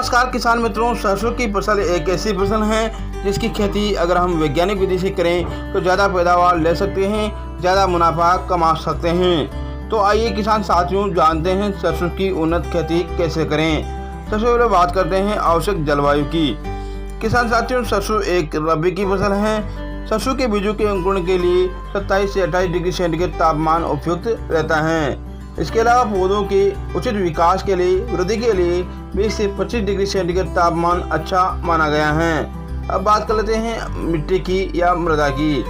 नमस्कार किसान मित्रों, सरसों की फसल एक ऐसी फसल है जिसकी खेती अगर हम वैज्ञानिक विधि से करें तो ज़्यादा पैदावार ले सकते हैं, ज़्यादा मुनाफा कमा सकते हैं। तो आइए किसान साथियों जानते हैं सरसों की उन्नत खेती कैसे करें। सबसे पहले बात करते हैं आवश्यक जलवायु की। किसान साथियों, सरसों एक रबी की फसल है। सरसों के बीजों के अंकुरण के लिए 27 से 28 डिग्री सेंटीग्रेड तापमान उपयुक्त रहता है। इसके अलावा पौधों के उचित विकास के लिए वृद्धि के लिए 20 से 25 डिग्री सेंटीग्रेड तापमान अच्छा माना गया है। अब बात कर लेते हैं मिट्टी की या मृदा की।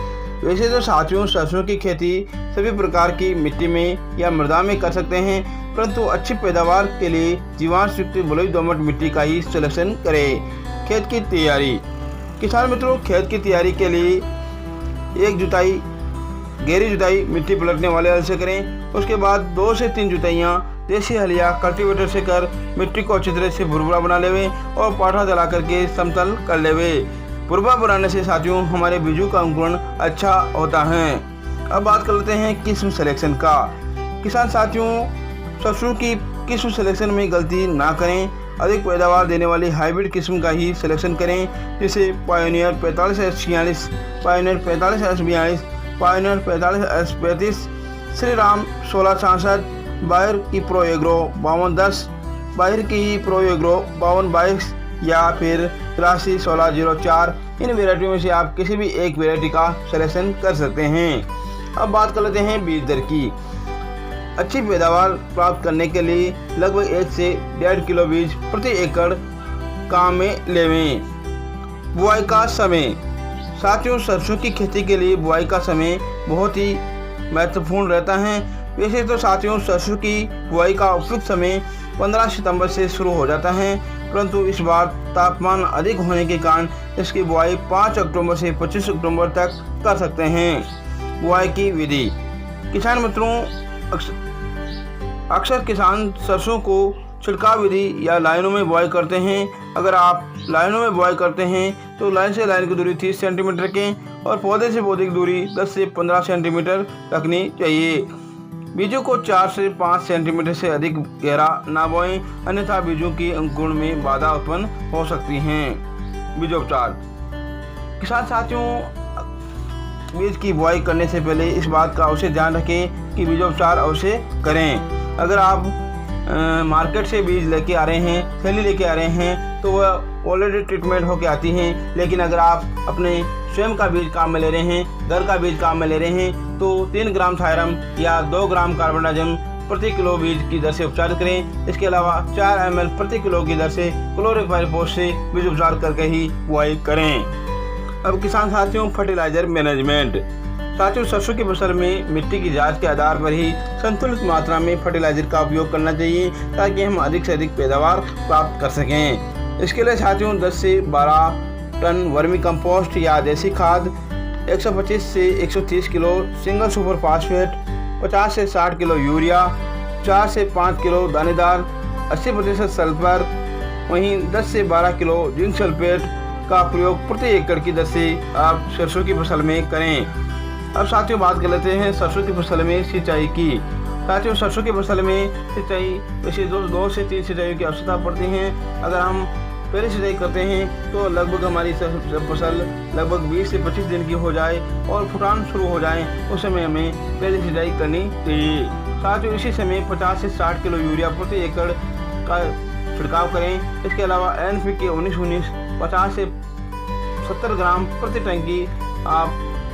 वैसे तो साथियों सरसों की खेती सभी प्रकार की मिट्टी में या मृदा में कर सकते हैं, परंतु अच्छी पैदावार के लिए जीवांश युक्त बलुई दोमट मिट्टी का ही सिलेक्शन करें। खेत की तैयारी। किसान मित्रों, खेत की तैयारी के लिए एक जुताई, गहरी जुताई मिट्टी पलटने वाले हल से करें। उसके बाद 2 से 3 जुताइयाँ देसी हल या कल्टीवेटर से कर मिट्टी को अच्छी तरह से भुरभुरा बना लेवे और पाठा जला करके समतल कर लेवे। भुरभुरा बनाने से साथियों हमारे बीजों का अंकुरण अच्छा होता है। अब बात कर लेते हैं किस्म सिलेक्शन का। किसान साथियों, सरसों की किस्म सिलेक्शन में गलती ना करें। अधिक पैदावार देने वाली हाइब्रिड किस्म का ही सिलेक्शन करें, जैसे Pioneer 45S46, Pioneer 45S42, Pioneer 45S35, Shri Ram 1666, Bayer की प्रो एग्रो 5210, बायर की प्रो एग्रो 5222 या फिर 83 1604। इन वेराइटियों में से आप किसी भी एक वेराइटी का सिलेक्शन कर सकते हैं। अब बात कर लेते हैं बीज दर की। अच्छी पैदावार प्राप्त करने के लिए लगभग 1 से 1.5 किलो बीज प्रति एकड़ काम में लेवें। बुआई का समय। साथियों सरसों की खेती के लिए बुआई का समय बहुत ही महत्वपूर्ण रहता है। वैसे तो साथियों सरसों की बुआई का उपयुक्त समय 15 सितंबर से शुरू हो जाता है, परंतु इस बार तापमान अधिक होने के कारण इसकी बुआई 5 अक्टूबर से 25 अक्टूबर तक कर सकते हैं। बुआई की विधि। किसान मित्रों, अक्सर किसान सरसों को छिड़काव विधि या लाइनों में बुआई करते हैं। अगर आप लाइनों में बुआई करते हैं तो लाइन से लाइन की दूरी 30 सेंटीमीटर रखें और पौधे से पौधे की दूरी 10 से 15 सेंटीमीटर रखनी चाहिए। बीजों को 4 से 5 सेंटीमीटर से अधिक गहरा ना बोएं, अन्यथा बीजों की अंकुरण में बाधा उत्पन्न हो सकती हैं। बीजोपचार। किसान साथियों, बीज की बुआई करने से पहले इस बात का अवश्य ध्यान रखें कि बीजोपचार अवश्य करें। अगर आप मार्केट से बीज लेके आ रहे हैं, थैली लेके आ रहे हैं, तो वह ऑलरेडी ट्रीटमेंट होके आती हैं। लेकिन अगर आप अपने स्वयं का बीज काम में ले रहे हैं, घर का बीज काम में ले रहे हैं, तो 3 ग्राम थायरम या 2 ग्राम कार्बोडाजिम प्रति किलो बीज की दर से उपचार करें। इसके अलावा 4 ml प्रति किलो की दर से क्लोरोपाइरिफॉस से बीज उपचार करके ही बुआई करें। अब किसान साथियों फर्टिलाइजर मैनेजमेंट। साथियों सरसों की फसल में मिट्टी की जांच के आधार पर ही संतुलित मात्रा में फर्टिलाइजर का उपयोग करना चाहिए, ताकि हम अधिक से अधिक पैदावार प्राप्त कर सकें। इसके लिए साथियों 10 से 12 टन वर्मी कंपोस्ट या देसी खाद, 125 से 130 किलो सिंगल सुपर फास्फेट, 50 से 60 किलो यूरिया, 4 से 5 किलो दानेदार, 80% सल्फर, वहीं 10 से 12 किलो जिंक सल्फेट का प्रयोग प्रति एकड़ की दर से आप सरसों की फसल में करें। अब साथियों बात कर लेते हैं सरसों की फसल में सिंचाई की। साथियों सरसों की फसल में सिंचाई वैसे 2 से 3 सिंचाई की आवश्यकता पड़ती है। अगर हम पहले सिंचाई करते हैं तो लगभग हमारी फसल लगभग 20 से 25 दिन की हो जाए और फुटान शुरू हो जाए, उस समय हमें पहले सिंचाई करनी चाहिए। साथियों इसी समय 50 से 60 किलो यूरिया प्रति एकड़ का छिड़काव करें। इसके अलावा NPK 19-19 50 से 70 ग्राम प्रति टंकी आप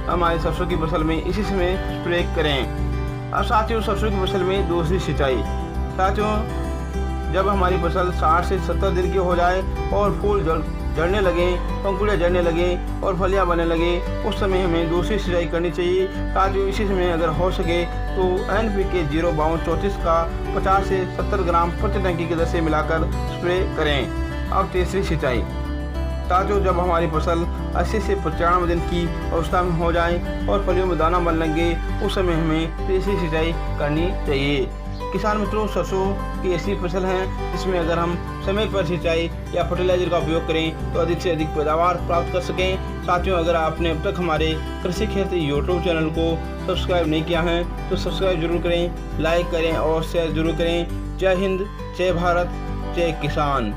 हमारी सरसों की फसल में इसी समय स्प्रे करें। अब साथियों सरसों की फसल में दूसरी सिंचाई। साथियों जब हमारी फसल 60 से 70 दिन की हो जाए और फूल झड़ने लगे, पंखुड़ियाँ झड़ने लगे और फलियाँ बनने लगे, उस समय हमें दूसरी सिंचाई करनी चाहिए। साथियों इसी समय अगर हो सके तो NPK 05234 का 50 से 70 ग्राम प्रति टंकी की दर से मिलाकर स्प्रे करें। अब तीसरी सिंचाई। साथियों जब हमारी फसल 80 से 95 दिन की अवस्था में हो जाए और फलियों में दाना बन लगे, उस समय हमें तीसरी सिंचाई करनी चाहिए। किसान मित्रों सरसों की ऐसी फसल है जिसमें अगर हम समय पर सिंचाई या फर्टिलाइजर का उपयोग करें तो अधिक से अधिक पैदावार प्राप्त कर सकें। साथियों अगर आपने अब तक हमारे कृषि खेती यूट्यूब चैनल को सब्सक्राइब नहीं किया है तो सब्सक्राइब जरूर करें, लाइक करें और शेयर जरूर करें। जय हिंद, जय भारत, जय किसान।